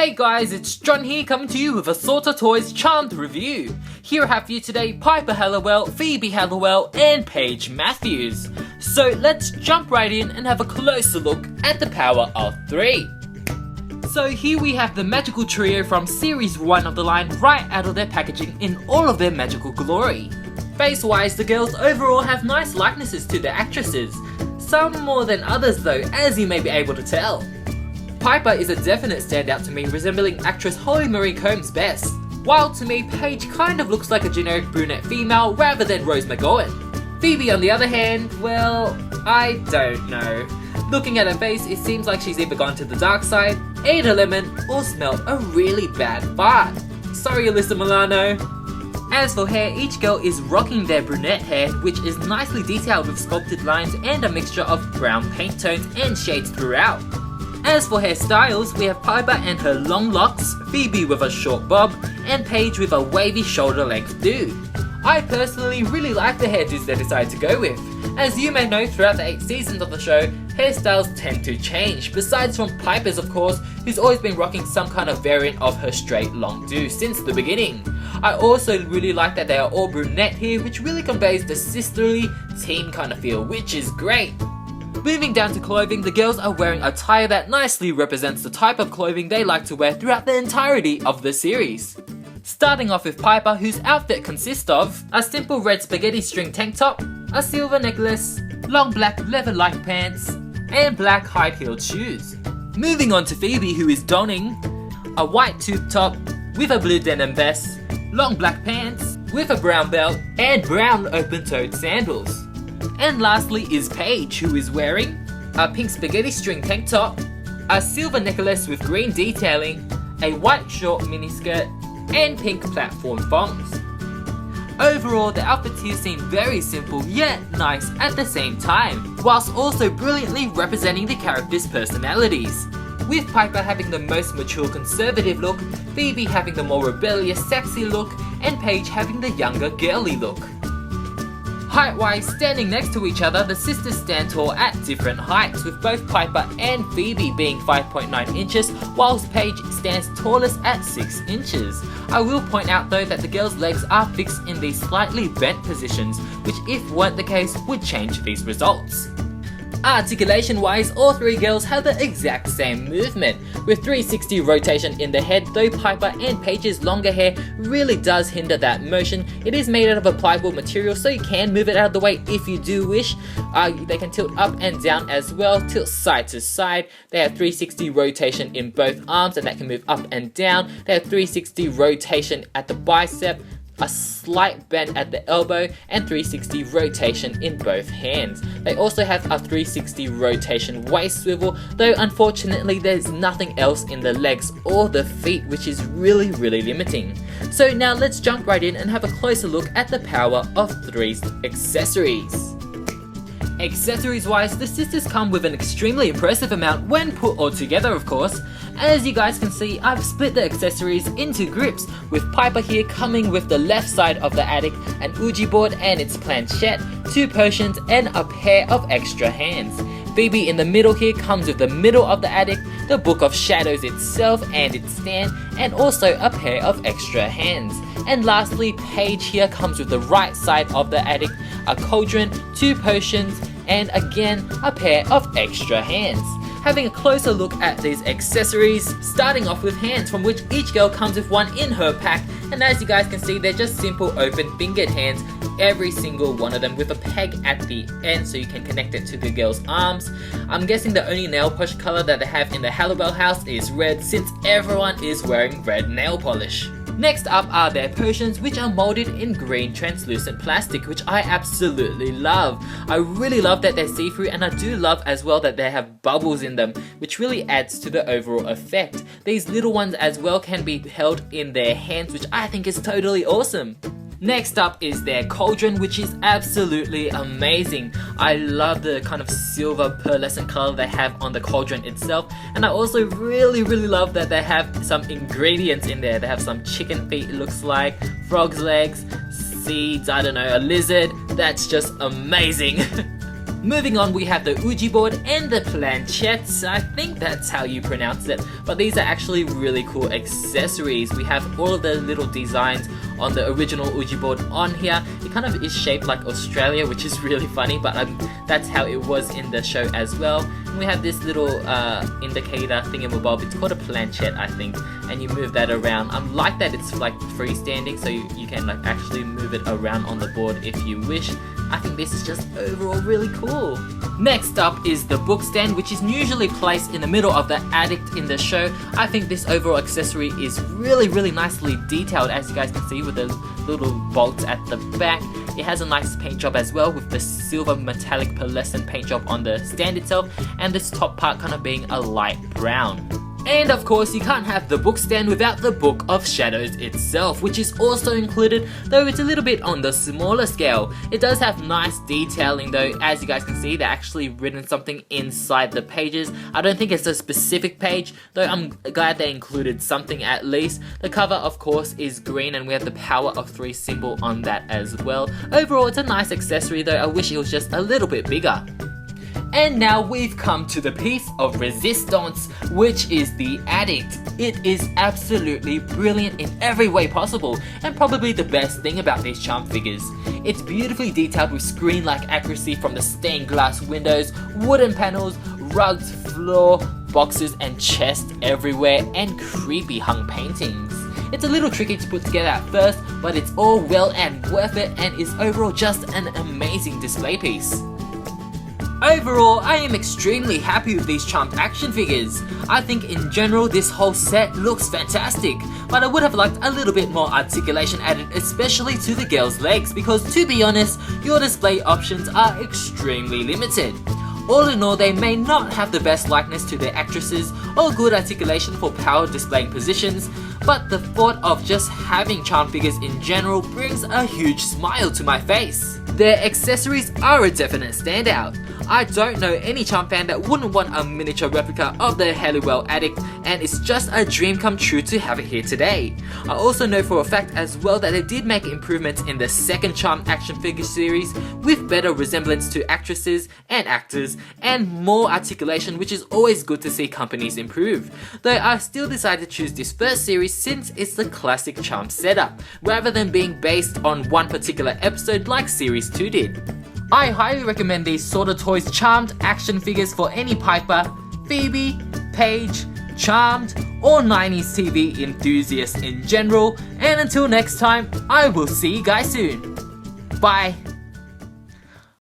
Hey guys, it's John here coming to you with Assorted Toys Charmed review. Here I have for you today Piper Halliwell, Phoebe Halliwell and Paige Matthews. So let's jump right in and have a closer look at the power of 3. So here we have the magical trio from series 1 of the line right out of their packaging in all of their magical glory. Face wise, the girls overall have nice likenesses to the actresses. Some more than others though, as you may be able to tell. Piper is a definite standout to me, resembling actress Holly Marie Combs best, while to me Paige kind of looks like a generic brunette female rather than Rose McGowan. Phoebe on the other hand, well, I don't know. Looking at her face, it seems like she's either gone to the dark side, ate a lemon, or smelled a really bad fart. Sorry Alyssa Milano. As for hair, each girl is rocking their brunette hair, which is nicely detailed with sculpted lines and a mixture of brown paint tones and shades throughout. As for hairstyles, we have Piper and her long locks, Phoebe with a short bob, and Paige with a wavy shoulder length do. I personally really like the hairdos they decided to go with. As you may know, throughout the 8 seasons of the show, hairstyles tend to change, besides from Piper's of course, who's always been rocking some kind of variant of her straight long do since the beginning. I also really like that they are all brunette here, which really conveys the sisterly team kind of feel, which is great. Moving down to clothing, the girls are wearing attire that nicely represents the type of clothing they like to wear throughout the entirety of the series. Starting off with Piper, whose outfit consists of a simple red spaghetti string tank top, a silver necklace, long black leather-like pants, and black high-heeled shoes. Moving on to Phoebe, who is donning a white tube top with a blue denim vest, long black pants with a brown belt, and brown open-toed sandals. And lastly is Paige, who is wearing a pink spaghetti string tank top, a silver necklace with green detailing, a white short miniskirt, and pink platform thongs. Overall, the outfits here seem very simple yet nice at the same time, whilst also brilliantly representing the characters' personalities. With Piper having the most mature conservative look, Phoebe having the more rebellious sexy look, and Paige having the younger girly look. Height-wise, standing next to each other, the sisters stand tall at different heights, with both Piper and Phoebe being 5.9 inches, whilst Paige stands tallest at 6 inches. I will point out though that the girls' legs are fixed in these slightly bent positions, which if weren't the case would change these results. Articulation wise, all 3 girls have the exact same movement, with 360 rotation in the head, though Piper and Paige's longer hair really does hinder that motion. It is made out of a pliable material, so you can move it out of the way if you do wish. They can tilt up and down as well, tilt side to side. They have 360 rotation in both arms, and that can move up and down. They have 360 rotation at the bicep, a slight bend at the elbow, and 360 rotation in both hands. They also have a 360 rotation waist swivel, though unfortunately there's nothing else in the legs or the feet, which is really limiting. So now let's jump right in and have a closer look at the power of 3's accessories. Accessories wise, the sisters come with an extremely impressive amount when put all together of course. As you guys can see, I've split the accessories into groups, with Piper here coming with the left side of the attic, an Ouija board and its planchette, 2 potions and a pair of extra hands. Phoebe in the middle here comes with the middle of the attic, the Book of Shadows itself and its stand, and also a pair of extra hands. And lastly, Paige here comes with the right side of the attic, a cauldron, 2 potions, and again a pair of extra hands. Having a closer look at these accessories, starting off with hands, from which each girl comes with one in her pack, and as you guys can see, they're just simple open fingered hands, every single one of them with a peg at the end so you can connect it to the girl's arms. I'm guessing the only nail polish color that they have in the Halliwell house is red, since everyone is wearing red nail polish. Next up are their potions, which are molded in green translucent plastic, which I absolutely love. I really love that they're see-through, and I do love as well that they have bubbles in them, which really adds to the overall effect. These little ones as well can be held in their hands, which I think is totally awesome. Next up is their cauldron, which is absolutely amazing. I love the kind of silver pearlescent color they have on the cauldron itself, and I also really love that they have some ingredients in there. They have some chicken feet, it looks like, frog's legs, seeds, I don't know, a lizard. That's just amazing. Moving on, we have the Ouija board and the planchettes. I think that's how you pronounce it, but these are actually really cool accessories. We have all of the little designs on the original Ouija board on here. It kind of is shaped like Australia, which is really funny, but that's how it was in the show as well. And we have this little indicator thingamabob. It's called a planchette, I think, and you move that around. I like that it's like freestanding, so you can like actually move it around on the board if you wish. I think this is just overall really cool. Next up is the book stand, which is usually placed in the middle of the attic in the show. I think this overall accessory is really nicely detailed, as you guys can see with the little bolts at the back. It has a nice paint job as well, with the silver metallic pearlescent paint job on the stand itself, and this top part kind of being a light brown. And of course, you can't have the book stand without the Book of Shadows itself, which is also included, though it's a little bit on the smaller scale. It does have nice detailing though. As you guys can see, they're actually written something inside the pages. I don't think it's a specific page, though I'm glad they included something at least. The cover, of course, is green, and we have the Power of 3 symbol on that as well. Overall, it's a nice accessory, though I wish it was just a little bit bigger. And now we've come to the piece of resistance, which is the addict. It is absolutely brilliant in every way possible, and probably the best thing about these charm figures. It's beautifully detailed with screen-like accuracy from the stained glass windows, wooden panels, rugs, floor, boxes and chest everywhere, and creepy hung paintings. It's a little tricky to put together at first, but it's all well and worth it, and is overall just an amazing display piece. Overall, I am extremely happy with these Charmed action figures. I think in general this whole set looks fantastic, but I would have liked a little bit more articulation added, especially to the girls' legs, because to be honest, your display options are extremely limited. All in all, they may not have the best likeness to their actresses or good articulation for power displaying positions, but the thought of just having Charmed figures in general brings a huge smile to my face. Their accessories are a definite standout. I don't know any Charmed fan that wouldn't want a miniature replica of the Halliwell Addict, and it's just a dream come true to have it here today. I also know for a fact as well that they did make improvements in the second Charmed action figure series, with better resemblance to actresses and actors, and more articulation, which is always good to see companies improve. Though I still decided to choose this first series since it's the classic Charmed setup, rather than being based on one particular episode like Series 2 did. I highly recommend these Sorta Toys Charmed action figures for any Piper, Phoebe, Paige, Charmed, or 90s TV enthusiasts in general, and until next time, I will see you guys soon. Bye!